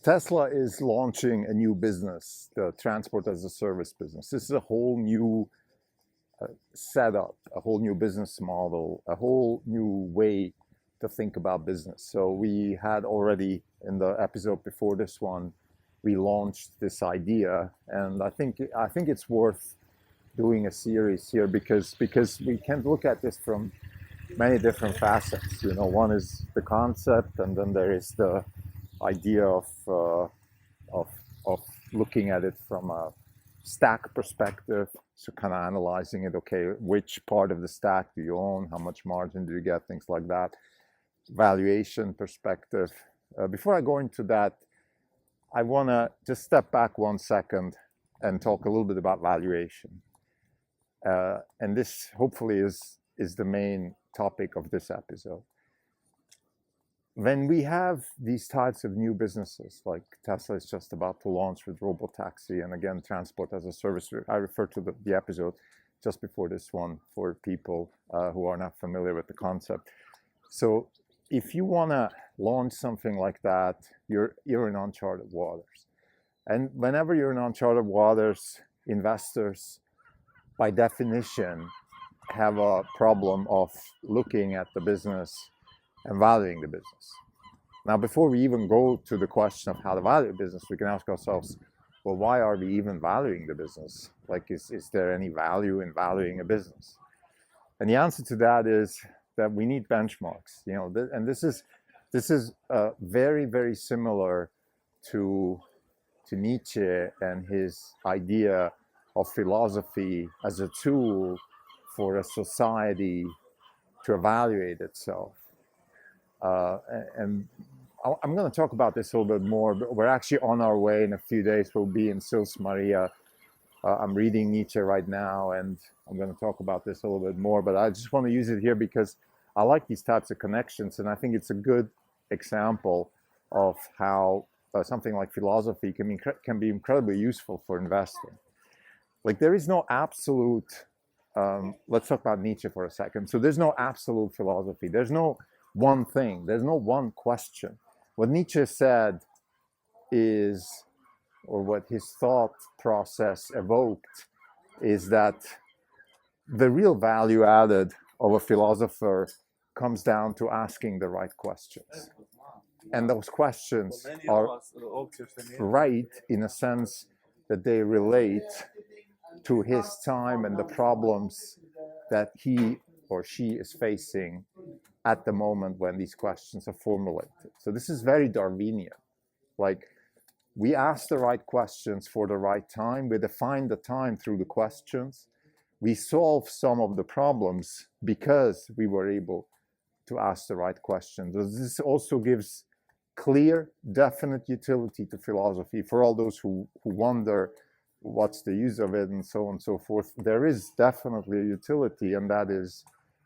Tesla is launching a new business, the transport as a service business. This is a whole new setup, a whole new business model, a whole new way to think about business. So we had already in the episode before this one, we launched this idea, and I think it's worth doing a series here because we can look at this from many different facets. You know, one is the concept, and then there is the idea of looking at it from a stack perspective. So kind of analyzing it. Okay, which part of the stack do you own? How much margin do you get? Things like that. Valuation perspective. Before I go into that, I want to just step back 1 second and talk a little bit about valuation. And this hopefully is the main topic of this episode. When we have these types of new businesses, like Tesla is just about to launch with robotaxi, and again, transport as a service, I refer to the episode just before this one for people who are not familiar with the concept. So if you want to launch something like that, you're in uncharted waters. And whenever you're in uncharted waters, investors, by definition, have a problem of looking at the business and valuing the business. Now, before we even go to the question of how to value a business, we can ask ourselves, well, why are we even valuing the business? Like, is there any value in valuing a business? And the answer to that is that we need benchmarks. You know, and this is very, very similar to Nietzsche and his idea of philosophy as a tool for a society to evaluate itself. And I'm going to talk about this a little bit more, but we're actually on our way. In a few days, we'll be in Sils Maria. I'm reading Nietzsche right now, and I'm going to talk about this a little bit more, but I just want to use it here because I like these types of connections, and I think it's a good example of how something like philosophy can be incredibly useful for investing. Like, there is no absolute, let's talk about Nietzsche for a second. So there's no absolute philosophy. There's no one thing. There's no one question. What Nietzsche said is, or what his thought process evoked, is that the real value added of a philosopher comes down to asking the right questions. And those questions are right in a sense that they relate to his time and the problems that he or she is facing at the moment when these questions are formulated. So this is very Darwinian. Like, we ask the right questions for the right time. We define the time through the questions. We solve some of the problems because we were able to ask the right questions. This also gives clear, definite utility to philosophy for all those who wonder what's the use of it and so on and so forth. There is definitely a utility, and that is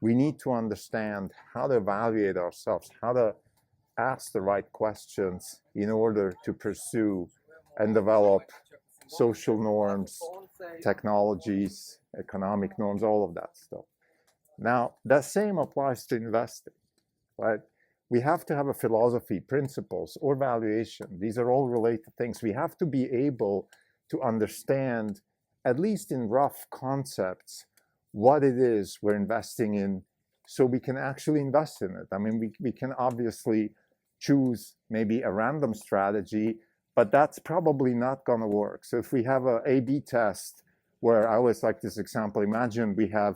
we need to understand how to evaluate ourselves, how to ask the right questions in order to pursue and develop social norms, technologies, economic norms, all of that stuff. Now, that same applies to investing, right? We have to have a philosophy, principles, or valuation. These are all related things. We have to be able to understand, at least in rough concepts, what it is we're investing in so we can actually invest in it. I mean, we can obviously choose maybe a random strategy, but that's probably not going to work. So if we have a A/B test, where I always like this example, imagine we have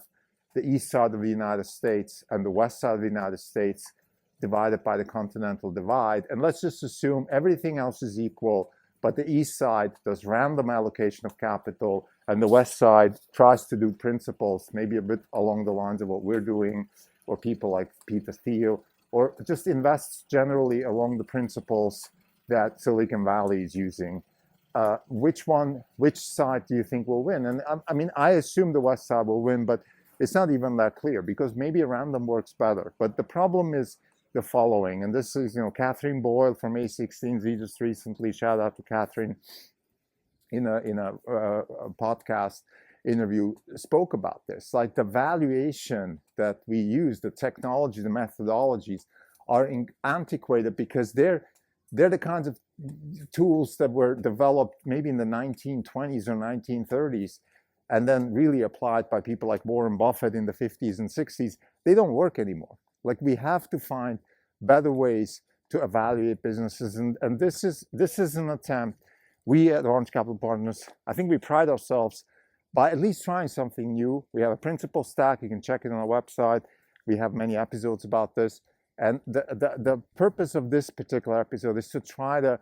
the east side of the United States and the west side of the United States divided by the continental divide, and let's just assume everything else is equal, but the east side does random allocation of capital, and the west side tries to do principles, maybe a bit along the lines of what we're doing, or people like Peter Thiel, or just invests generally along the principles that Silicon Valley is using. Which side do you think will win? And I mean, I assume the west side will win, but it's not even that clear, because maybe a random works better. But the problem is the following, and this is, Catherine Boyle from A16Z just recently, shout out to Catherine, in a podcast interview, spoke about this. Like, the valuation that we use, the technology, the methodologies are antiquated, because they're the kinds of tools that were developed maybe in the 1920s or 1930s and then really applied by people like Warren Buffett in the 50s and 60s, they don't work anymore. Like, we have to find better ways to evaluate businesses. And this is an attempt. We at Orange Capital Partners, I think we pride ourselves by at least trying something new. We have a principle stack. You can check it on our website. We have many episodes about this. And the purpose of this particular episode is to try to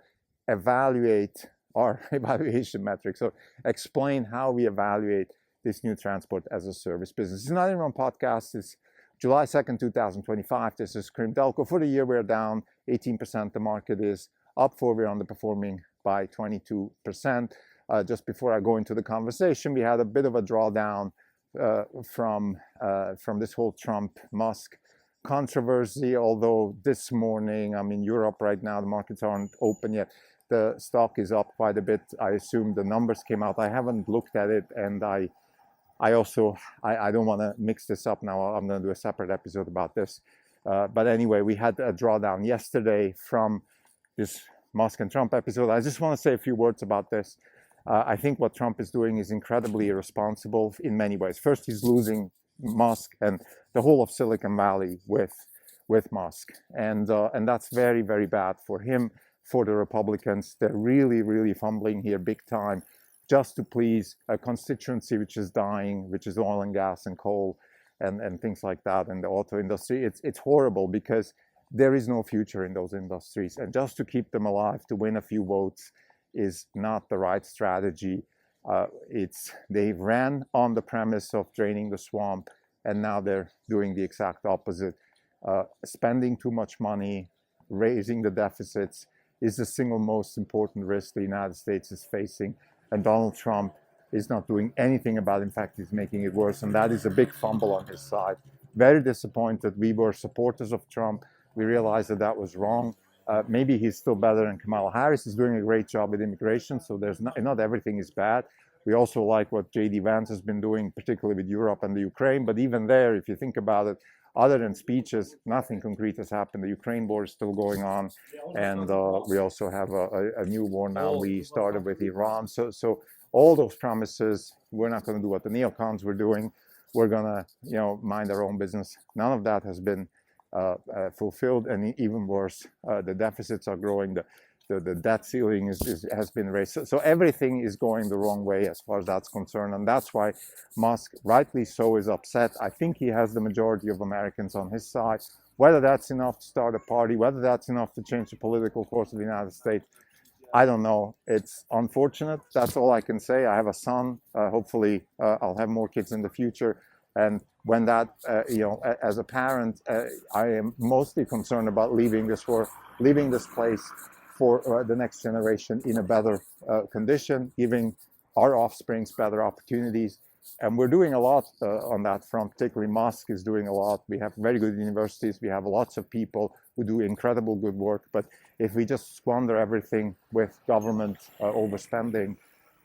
evaluate our evaluation metrics, so explain how we evaluate this new transport as a service business. It's not even on podcast. It's July 2nd, 2025. This is Krim Delco. For the year, we're down 18%. The market is up 4%. We're underperforming by 22%. Just before I go into the conversation, we had a bit of a drawdown from this whole Trump-Musk controversy, although this morning, I'm in Europe right now, the markets aren't open yet. The stock is up quite a bit. I assume the numbers came out. I haven't looked at it, and I don't want to mix this up now. I'm going to do a separate episode about this. But anyway, we had a drawdown yesterday from this Musk and Trump episode. I just want to say a few words about this. I think what Trump is doing is incredibly irresponsible in many ways. First, he's losing Musk and the whole of Silicon Valley with Musk, and that's very, very bad for him, for the Republicans. They're really, really fumbling here big time, just to please a constituency which is dying, which is oil and gas and coal and things like that, and the auto industry. It's horrible because there is no future in those industries, and just to keep them alive, to win a few votes, is not the right strategy. They ran on the premise of draining the swamp, and now they're doing the exact opposite. Spending too much money, raising the deficits is the single most important risk the United States is facing, and Donald Trump is not doing anything about it. In fact, he's making it worse, and that is a big fumble on his side. Very disappointed. We were supporters of Trump. We realized that was wrong. Maybe he's still better than Kamala Harris. Is doing a great job with immigration, so there's not everything is bad. We also like what J.D. Vance has been doing, particularly with Europe and the Ukraine. But even there, if you think about it, other than speeches, nothing concrete has happened. The Ukraine war is still going on, and we also have a new war now. We started with Iran. So all those promises, we're not going to do what the neocons were doing. We're going to, mind our own business. None of that has been fulfilled, and even worse, the deficits are growing. The debt ceiling has been raised. So everything is going the wrong way as far as that's concerned. And that's why Musk, rightly so, is upset. I think he has the majority of Americans on his side. Whether that's enough to start a party, whether that's enough to change the political course of the United States, I don't know. It's unfortunate. That's all I can say. I have a son. Hopefully, I'll have more kids in the future. And when that, as a parent, I am mostly concerned about leaving this place for the next generation in a better condition, giving our offsprings better opportunities. And we're doing a lot on that front. Particularly Musk is doing a lot. We have very good universities. We have lots of people who do incredible good work. But if we just squander everything with government overspending,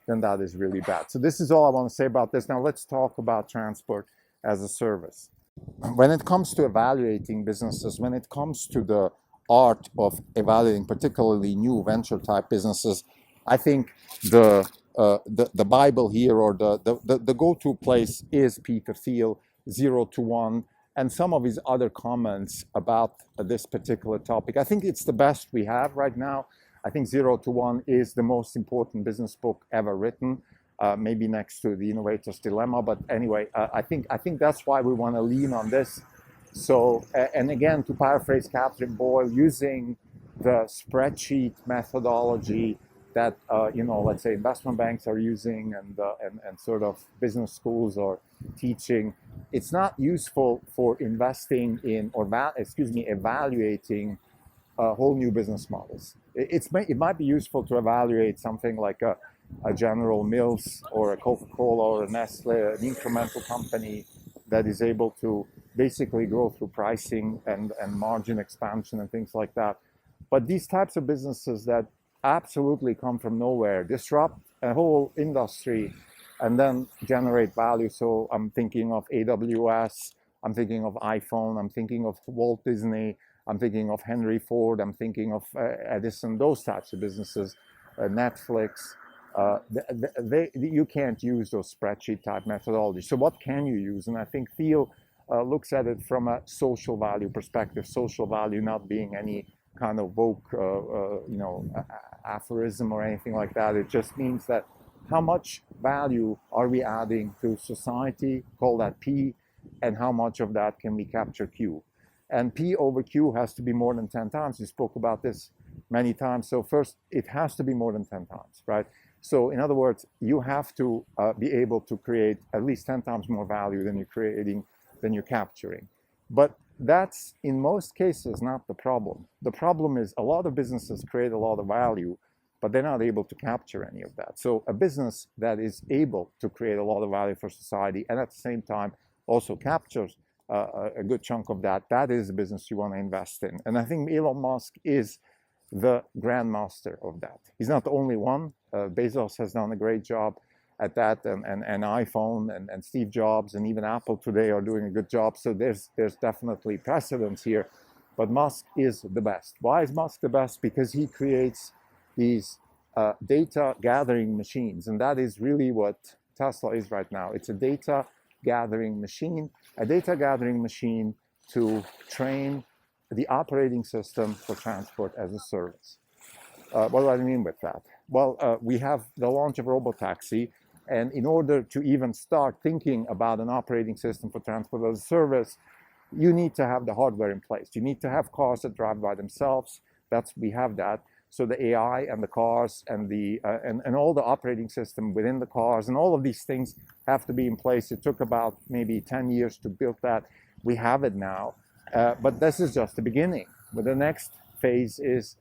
then that is really bad. So this is all I want to say about this. Now let's talk about transport as a service. When it comes to evaluating businesses, when it comes to the art of evaluating particularly new venture type businesses, I think the Bible here, or the go-to place, is Peter Thiel, 0 to 1, and some of his other comments about this particular topic. I think it's the best we have right now. I think 0 to 1 is the most important business book ever written, maybe next to The Innovator's Dilemma. But anyway, I think that's why we want to lean on this. So, and again, to paraphrase Catherine Boyle, using the spreadsheet methodology that, let's say investment banks are using and sort of business schools are teaching, it's not useful for investing in or evaluating whole new business models. It might be useful to evaluate something like a General Mills or a Coca-Cola or a Nestle, an incremental company that is able to basically grow through pricing and margin expansion and things like that. But these types of businesses that absolutely come from nowhere, disrupt a whole industry, and then generate value. So I'm thinking of AWS, I'm thinking of iPhone, I'm thinking of Walt Disney, I'm thinking of Henry Ford, I'm thinking of Edison, those types of businesses, Netflix. You can't use those spreadsheet type methodologies. So what can you use? And I think Thiel looks at it from a social value perspective, social value not being any kind of woke, aphorism or anything like that. It just means that how much value are we adding to society, call that P, and how much of that can we capture Q. And P over Q has to be more than 10 times. We spoke about this many times. So first, it has to be more than 10 times, right? So in other words, you have to be able to create at least 10 times more value than you're capturing. But that's in most cases not the problem. The problem is a lot of businesses create a lot of value, but they're not able to capture any of that. So a business that is able to create a lot of value for society and at the same time also captures a good chunk of that, that is a business you want to invest in. And I think Elon Musk is the grandmaster of that. He's not the only one. Bezos has done a great job at that, and iPhone and Steve Jobs and even Apple today are doing a good job. So there's definitely precedence here. But Musk is the best. Why is Musk the best? Because he creates these data gathering machines. And that is really what Tesla is right now. It's a data gathering machine to train the operating system for transport as a service. What do I mean with that? Well, we have the launch of robotaxi, and in order to even start thinking about an operating system for transport as a service, you need to have the hardware in place. You need to have cars that drive by themselves. We have that. So the AI and the cars and and all the operating system within the cars and all of these things have to be in place. It took about maybe 10 years to build that. We have it now, but this is just the beginning. But the next phase is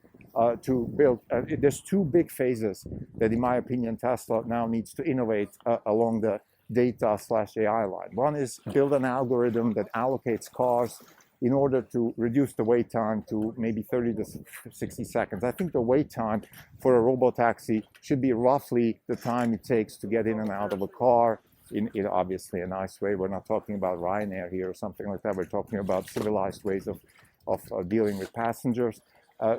to build. There's two big phases that, in my opinion, Tesla now needs to innovate along the data/AI line. One is build an algorithm that allocates cars in order to reduce the wait time to maybe 30 to 60 seconds. I think the wait time for a robotaxi should be roughly the time it takes to get in and out of a car in obviously a nice way. We're not talking about Ryanair here or something like that. We're talking about civilized ways of dealing with passengers.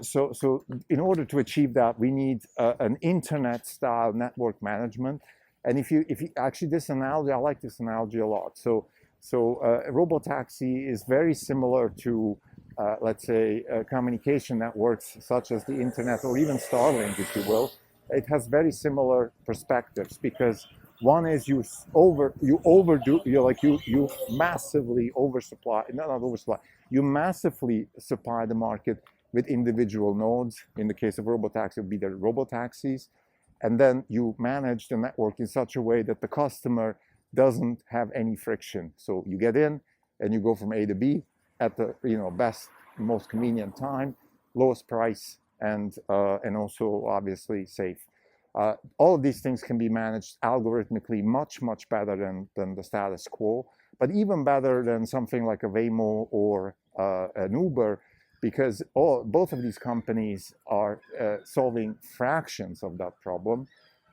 So in order to achieve that, we need an internet-style network management. And if you actually, this analogy, I like this analogy a lot. So robotaxi is very similar to, let's say, communication networks such as the internet or even Starlink, if you will. It has very similar perspectives because one is you massively oversupply, not oversupply, you massively supply the market with individual nodes. In the case of robotaxi, it would be the robotaxis. And then you manage the network in such a way that the customer doesn't have any friction. So you get in and you go from A to B at the best, most convenient time, lowest price, and also obviously safe. All of these things can be managed algorithmically much better than the status quo, but even better than something like a Waymo or an Uber, because both of these companies are solving fractions of that problem,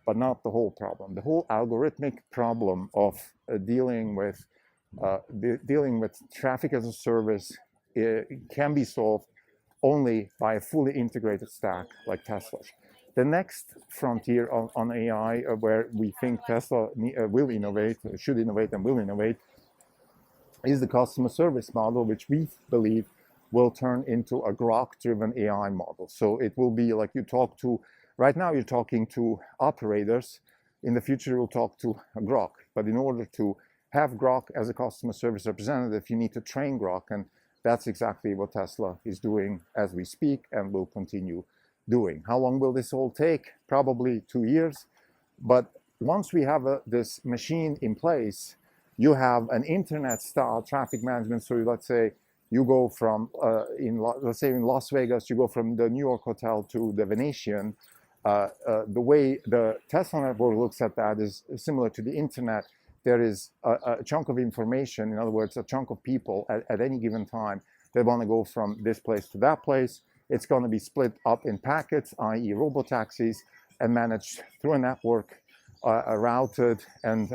but not the whole problem. The whole algorithmic problem of dealing with traffic as a service can be solved only by a fully integrated stack like Tesla's. The next frontier on AI, where we think Tesla will innovate, should innovate and will innovate, is the customer service model, which we believe will turn into a Grok-driven AI model. So it will be like right now you're talking to operators. In the future, you'll talk to a Grok. But in order to have Grok as a customer service representative, you need to train Grok. And that's exactly what Tesla is doing as we speak and will continue doing. How long will this all take? Probably 2 years. But once we have this machine in place, you have an internet-style traffic management. So let's say you go from, let's say in Las Vegas, you go from the New York hotel to the Venetian. The way the Tesla network looks at that is similar to the internet. There is a chunk of information, in other words, a chunk of people at any given time that want to go from this place to that place. It's going to be split up in packets, i.e. robotaxis, and managed through a network, routed and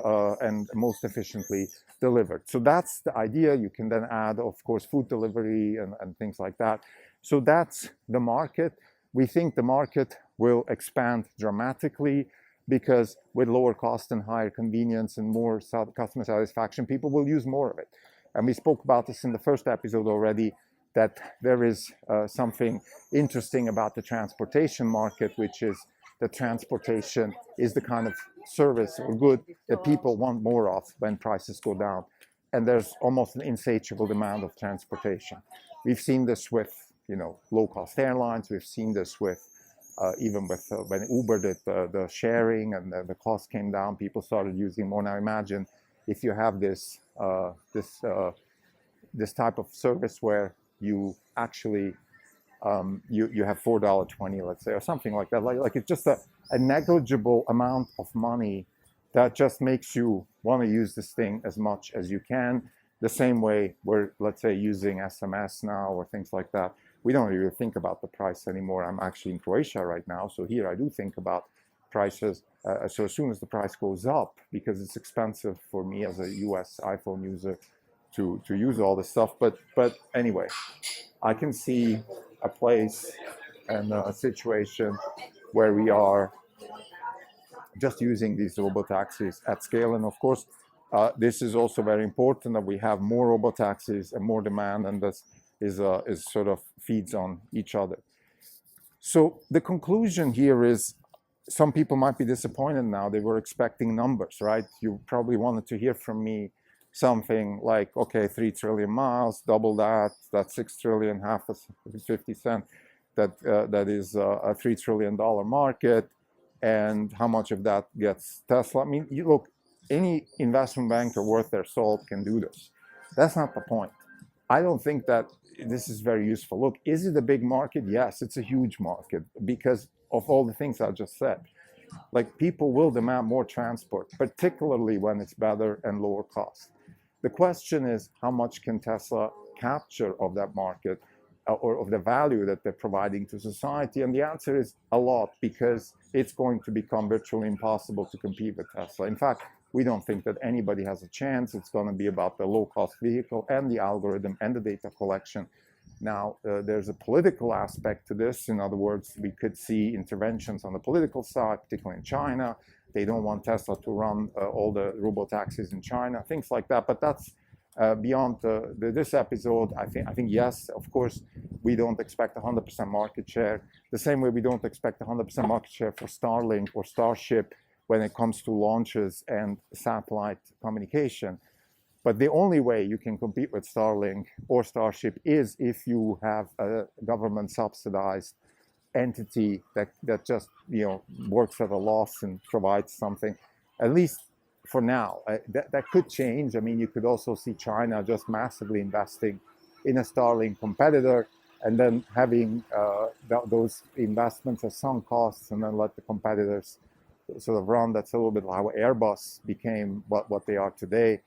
most efficiently delivered. So that's the idea. You can then add, of course, food delivery and things like that. So that's the market. We think the market will expand dramatically because with lower cost and higher convenience and more customer satisfaction, people will use more of it. And we spoke about this in the first episode already, that there is something interesting about the transportation market, which is that transportation is the kind of service or good that people want more of when prices go down. And there's almost an insatiable demand of transportation. We've seen this with, low-cost airlines. We've seen this with even with when Uber did the sharing and the cost came down, people started using more. Now imagine if you have this type of service where you actually you have $4.20, let's say, or something like that. Like it's just a negligible amount of money that just makes you want to use this thing as much as you can. The same way we're, let's say, using SMS now or things like that. We don't really think about the price anymore. I'm actually in Croatia right now, so here I do think about prices. So as soon as the price goes up, because it's expensive for me as a US iPhone user to use all this stuff. But anyway, I can see a place and a situation where we are just using these robotaxis at scale. And of course, this is also very important that we have more robotaxis and more demand, and this is sort of feeds on each other. So the conclusion here is, some people might be disappointed now. They were expecting numbers, right? You probably wanted to hear from me something like, okay, 3 trillion miles, double that, that's 6 trillion, half of 50 cents, that is a $3 trillion market, and how much of that gets Tesla. I mean, you look, any investment banker worth their salt can do this. That's not the point. I don't think that this is very useful. Look, is it a big market? Yes, it's a huge market because of all the things I just said. Like, people will demand more transport, particularly when it's better and lower cost. The question is, how much can Tesla capture of that market or of the value that they're providing to society? And the answer is a lot, because it's going to become virtually impossible to compete with Tesla. In fact, we don't think that anybody has a chance. It's going to be about the low-cost vehicle and the algorithm and the data collection. Now, there's a political aspect to this. In other words, we could see interventions on the political side, particularly in China. They don't want Tesla to run all the robo-taxis in China, things like that. But that's beyond this episode. I think, yes, of course, we don't expect 100% market share. The same way we don't expect 100% market share for Starlink or Starship when it comes to launches and satellite communication. But the only way you can compete with Starlink or Starship is if you have a government subsidized entity that just works at a loss and provides something, at least for now. That could change. I mean, you could also see China just massively investing in a Starlink competitor and then having those investments at sunk costs, and then let the competitors sort of run. That's a little bit how Airbus became what they are today.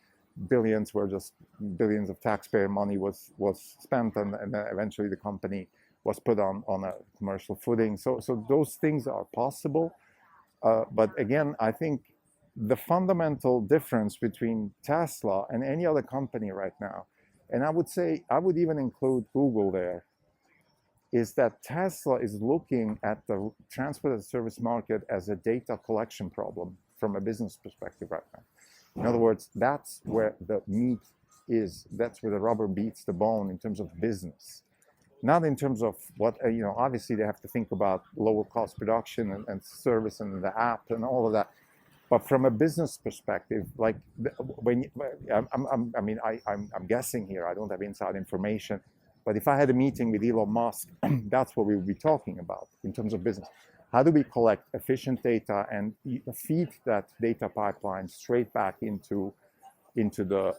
Billions of taxpayer money was spent, and eventually the company was put on a commercial footing. So those things are possible. But again, I think the fundamental difference between Tesla and any other company right now, and I would even include Google there, is that Tesla is looking at the transport as a service market as a data collection problem from a business perspective right now. In other words, that's where the meat is. That's where the rubber beats the bone in terms of business. Not in terms of what, obviously they have to think about lower cost production and service and the app and all of that. But from a business perspective, like I'm guessing here, I don't have inside information, but if I had a meeting with Elon Musk, that's what we would be talking about in terms of business. How do we collect efficient data and feed that data pipeline straight back into the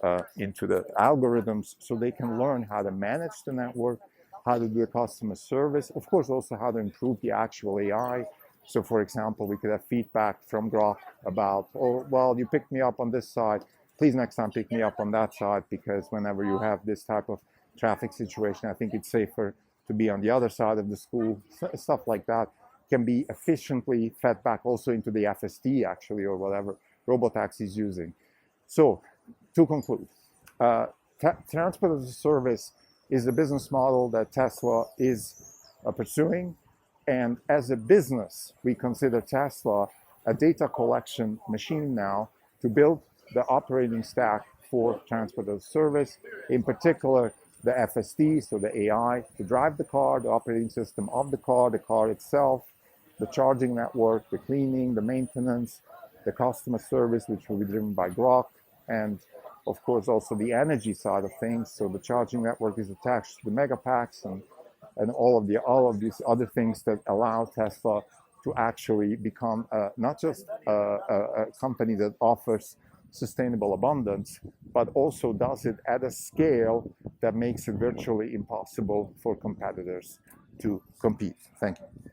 algorithms, so they can learn how to manage the network, how to do the customer service, of course, also how to improve the actual AI. So, for example, we could have feedback from Grok about, oh, well, you picked me up on this side. Please next time pick me up on that side, because whenever you have this type of traffic situation, I think it's safer to be on the other side of the school. Stuff like that can be efficiently fed back also into the FSD, actually, or whatever robotaxi is using. So to conclude, transport as a service is the business model that Tesla is pursuing. And as a business, we consider Tesla a data collection machine now to build the operating stack for transport as a service, in particular the FSD, so the AI, to drive the car, the operating system of the car itself, the charging network, the cleaning, the maintenance, the customer service, which will be driven by Grok, and of course also the energy side of things. So the charging network is attached to the megapacks and all of these other things that allow Tesla to actually become not just a company that offers sustainable abundance, but also does it at a scale that makes it virtually impossible for competitors to compete. Thank you.